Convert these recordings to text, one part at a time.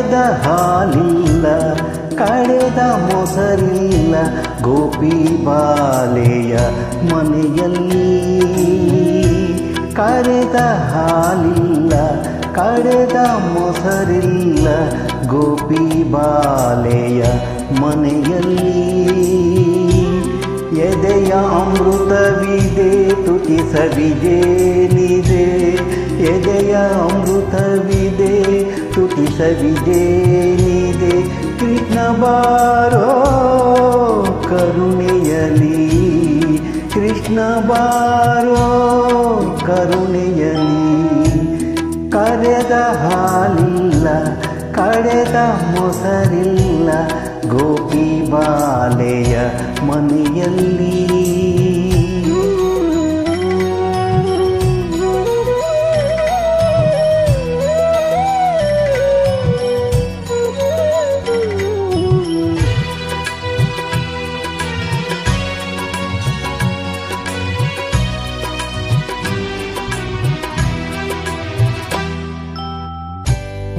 ಕರೆದ ಹಾಲಿಲ್ಲ ಕಡೆದ ಮೊಸರಿಲ್ಲ ಗೋಪಿ ಬಾಲೆಯ ಮನೆಯಲ್ಲಿ. ಕರೆದ ಹಾಲಿಲ್ಲ ಕಡೆದ ಮೊಸರಿಲ್ಲ ಗೋಪಿ ಬಾಲೆಯ ಮನೆಯಲ್ಲಿ. ಎದೆಯ ಅಮೃತವಿದೆ ತುಟಿ ಸವಿಜೇನಿದೆ. ಎದೆಯ ಅಮೃತವಿದೆ ತುಟಿ ಸವಿಜೇನಿದೆ. ಕೃಷ್ಣ ಬಾರೋ ಕರುಣೆಯಲಿ. ಕೃಷ್ಣ ಬಾರೋ ಕರುಣೆಯಲಿ. ಕರೆದ ಹಾಲಿಲ್ಲ ಕಡೆದ ಮೊಸರಿಲ್ಲ ಗೋಪಿ ಬಾಲೆಯ ಮನೆಯಲ್ಲಿ.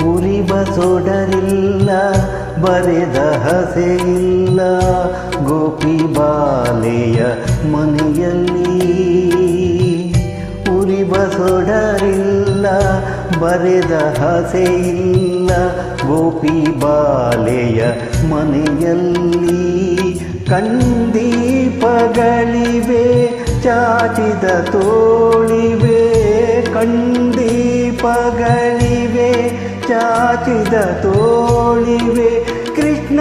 ಉರಿವ ಸೊಡರಿಲ್ಲ ಬರೆದ ಹಸೆಯಿಲ್ಲ ಗೋಪಿ ಬಾಲೆಯ ಮನೆಯಲ್ಲಿ. ಉರಿವ ಸೊಡರಿಲ್ಲ ಬರೆದ ಹಸೆಯಿಲ್ಲ ಗೋಪಿ ಬಾಲೆಯ ಮನೆಯಲ್ಲಿ. ಕಂದೀಪಗಳಿವೆ ಚಾಚಿದ ತೋಳಿವೆ. ಕಂದೀಪಗಳಿವೆ ಚಾಚಿದ ತೋಳಿವೆ. ಕೃಷ್ಣ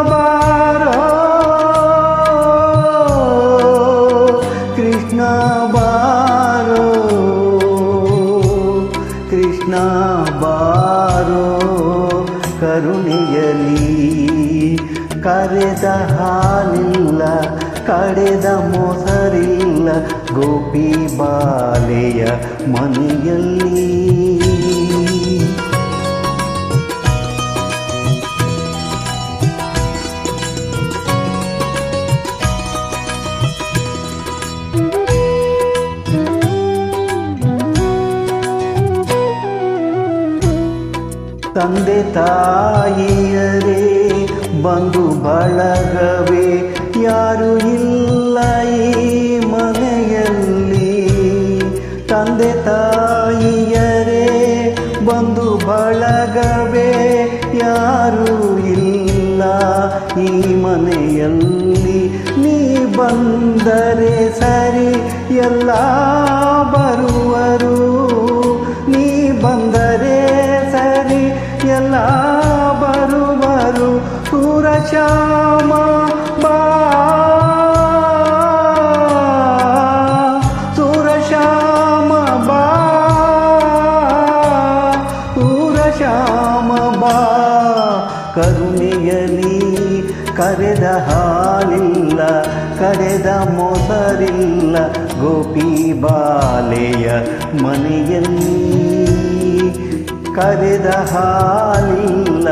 ಬಾರೋ ಕೃಷ್ಣ ಬಾರೋ ಕೃಷ್ಣ ಬಾರೋ ಕರುಣೆಯಲಿ. ಕರೆದ ಹಾಲಿಲ್ಲ ಕಡೆದ ಮೊಸರಿಲ್ಲ ಗೋಪಿ ಬಾಲೆಯ ಮನೆಯಲ್ಲಿ. ತಂದೆ ತಾಯಿಯರೇ ಬಂಧು ಬಳಗವೇ ಯಾರು ಇಲ್ಲ ಈ ಮನೆಯಲ್ಲಿ. ತಂದೆ ತಾಯಿಯರೇ ಬಂಧು ಬಳಗವೇ ಯಾರು ಇಲ್ಲ ಈ ಮನೆಯಲ್ಲಿ. ನೀ ಬಂದರೆ ಸರಿ ಎಲ್ಲ ಬರುವರು. ನೀ ಬಂದರೆ ಸರಿ ಎಲ್ಲ ಬರುವರು. ಸೂರಶ್ಯಾಮ ಬಾ ಸೂರಶ್ಯಾಮ ಬಾ ಸೂರಶ್ಯಾಮ ಬಾ ಕರುಣೆಯಲಿ. ಕರೆದ ಹಾಲಿಲ್ಲ ಕಡೆದ ಮೊಸರಿಲ್ಲ ಗೋಪಿ ಬಾಲೆಯ ಮನೆಯಲ್ಲಿ. ಕರೆದ ಹಾಲಿಲ್ಲ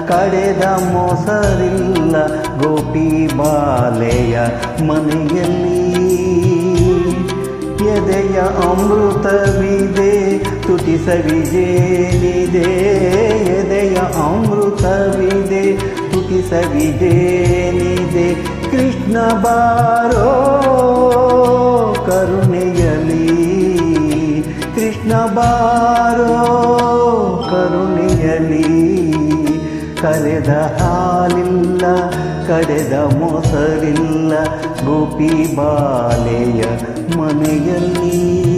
ಕಡೆದ ಮೊಸರಿಲ್ಲ ಗೋಪಿ ಬಾಲೆಯ ಮನೆಯಲ್ಲಿ. ಎದೆಯ ಅಮೃತವಿದೆ ತುಟಿ ಸವಿಜೇನಿದೆ. ಎದೆಯ ಅಮೃತವಿದೆ ತುಟಿ ಸವಿಜೇನಿದೆ. ಕೃಷ್ಣ ಬಾರೋ ಕರುಣೆಯಲಿ. ಕೃಷ್ಣ ಬಾರೋ ಕರುಣೆಯಲಿ. ಕರೆದ ಹಾಲಿಲ್ಲ ಕಡೆದ ಮೊಸರಿಲ್ಲ ಗೋಪಿ ಬಾಲೆಯ ಮನೆಯಲ್ಲಿ.